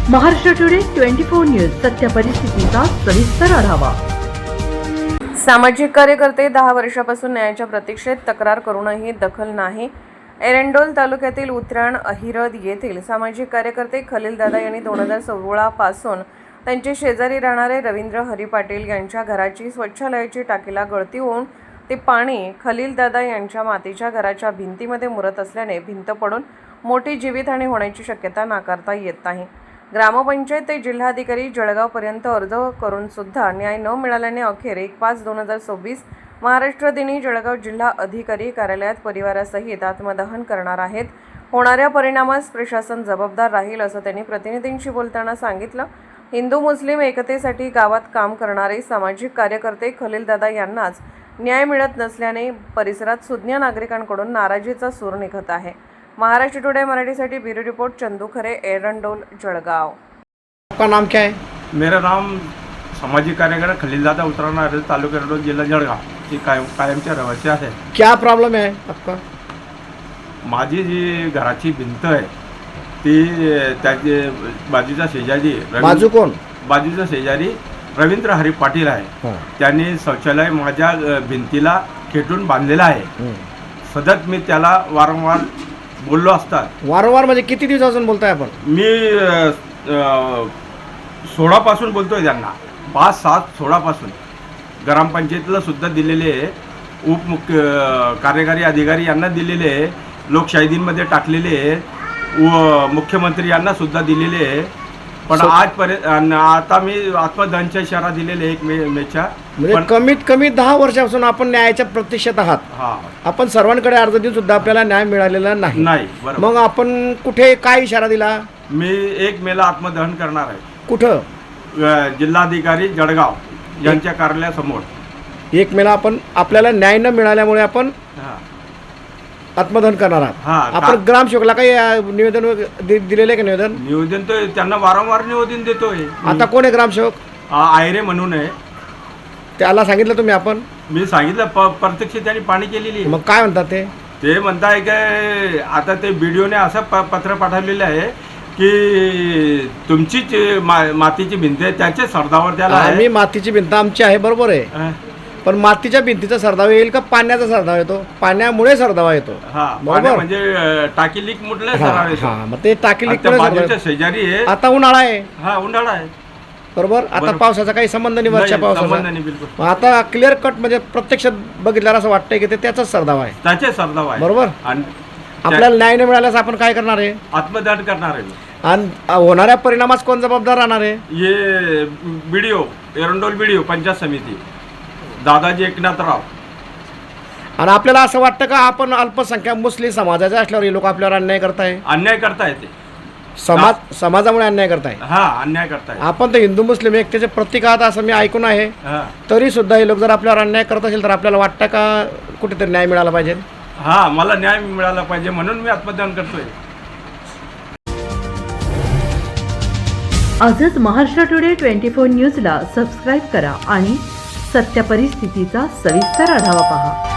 Maharashtra today 24 news सत्य परिस्थितीचा सविस्तर आढावा। सामाजिक कार्यकर्ते 10 वर्षापासून न्यायाच्या प्रतीक्षेत तक्रार करूनही दखल नाही। एरंडोल तालुक्यातील उतराण अहिरद येथील सामाजिक कार्यकर्ते खलीलदादा यांनी 2016 पासून त्यांचे शेजारी राहणारे रवींद्र हरी पाटील यांच्या घराची स्वच्छालयाची टाकीला गळती होऊन ते पाणी खलीलदादा यांच्या मातीच्या घराच्या भिंतीमध्ये मुरत असल्याने भिंत पडून मोठी जीवितहानी होण्याची शक्यता नाकारता येत नाही। ग्रामपंचायत ते जिल्हाधिकारी जळगावपर्यंत अर्ज करून सुद्धा न्याय न मिळाल्याने अखेर 1/5/2026 महाराष्ट्र दिनी जळगाव जिल्हा अधिकारी कार्यालयात परिवारासहित आत्मदहन करणार आहेत। होणाऱ्या परिणामास प्रशासन जबाबदार राहील असं त्यांनी प्रतिनिधींशी बोलताना सांगितलं। हिंदू मुस्लिम एकतेसाठी गावात काम करणारे सामाजिक कार्यकर्ते खलीलदादा यांनाच न्याय मिळत नसल्याने परिसरात सुज्ञ नागरिकांकडून नाराजीचा सूर निघत आहे। महाराष्ट्र टुडे मराठीसाठी ब्यूरो रिपोर्ट चंदू खरे, एरंडोल, जळगाव। आपका नाम क्या है? मेरा नाम सामाजिक कार्यकर्ता खलीलदादा उतराना अहिरद तालुका एरंडोल जिल्हा जळगाव ही कायमच्या रहिवासी आहे। क्या प्रॉब्लेम है आपका? माझी जी घराची भिंत आहे ती त्याचे बाजूचा शेजारी बाजू कोण? बाजूचा शेजारी रवींद्र हरी पाटील आहे। त्यांनी शौचालय माझ्या भिंतीला खेटून बांधलेलं आहे। सतत मी त्याला वारंवार बोललो असतात। वारंवार म्हणजे किती दिवसापासून बोलताय आपण? मी 16 पासून बोलतोय त्यांना, 5-7-16 पासून ग्रामपंचायतीला सुद्धा दिलेले, उपमुख्य कार्यकारी अधिकारी यांना दिलेले, लोकशाहीदीनमध्ये टाकलेले व मुख्यमंत्री यांना सुद्धा दिलेले, पण आजपर्यंत आता मी आत्मदहनचा इशारा दिलेले 1 मेच्या। म्हणजे कमीत कमी 10 वर्षापासून आपण न्यायाच्या प्रतीक्षेत आहात। आपण सर्वांकडे अर्ज देऊन सुद्धा आपल्याला न्याय मिळालेला नाही। मग आपण कुठे काय इशारा दिला? मी 1 मेला आत्मदहन करणार आहे। कुठं? जिल्हाधिकारी जळगाव यांच्या कार्यालयासमोर 1 मेला आपण आपल्याला न्याय न मिळाल्यामुळे आपण आत्मदहन करणार आहात। आपण ग्रामसेवकला काही निवेदन दिलेले का? निवेदन तर त्यांना वारंवार निवेदन देतोय। आता कोण आहे ग्रामसेवक? आयरे म्हणून आहे। त्याला सांगितलं तुम्ही? आपण मी सांगितलं, प्रत्यक्ष त्यांनी पाणी केलेली। मग काय म्हणतात ते म्हणताय की आता ते व्हिडिओने असं पत्र पाठवलेलं आहे की तुमचीच मातीची भिंत आहे, त्याच्या सरदावर त्याला आम्ही मातीची भिंत आमची आहे, बरोबर आहे, पण मातीच्या भिंतीचा सरदावा येईल का पाण्याचा सरदावा येतो? पाण्यामुळे सरदावा येतो। बरोबर, म्हणजे टाकी लीक मुळे मग ते टाकी लीक शेजारी आहे। आता उन्हाळा आहे। उन्हाळा आहे, बरोबर। आता पावसाचा काही संबंध नाही, वर्षा पावसाचा। आता क्लिअर कट म्हणजे प्रत्यक्षात बघितल्यावर असं वाटतंय की ते त्याचाच सरदावा आहे, त्याचे सरदावा आहे, बरोबर। आपल्याला न्याय न मिळाल्यास आपण काय करणार आहे? आत्मदहन करणार आहे। आणि होणाऱ्या परिणामास कोण जबाबदार राहणार आहे? ये बीडीओ एरंडोल बीडीओ पंचायत समिती दादाजी एकनाथराव। आणि आपल्याला असं वाटतं का आपण अल्पसंख्याक मुस्लिम समाजाचे असल्यावर हे लोक आपल्यावर अन्याय करताय? अन्याय करताय ते समाजामुळे अन्याय करताय। अन्याय करताय। आपण तर हिंदू मुस्लिम एकतेचे प्रतीक आहात असं मी ऐकून आहे। तरी सुद्धा हे लोक जर आपल्यावर अन्याय करत असेल तर आपल्याला वाटतं का कुठेतरी न्याय मिळाला पाहिजे? मला न्याय मिळाला पाहिजे म्हणून मी आत्मदहन करतोय। आजच महाराष्ट्र टुडे 24 न्यूजला सबस्क्राईब करा आणि सत्य परिस्थितीचा सविस्तर आढावा पहा।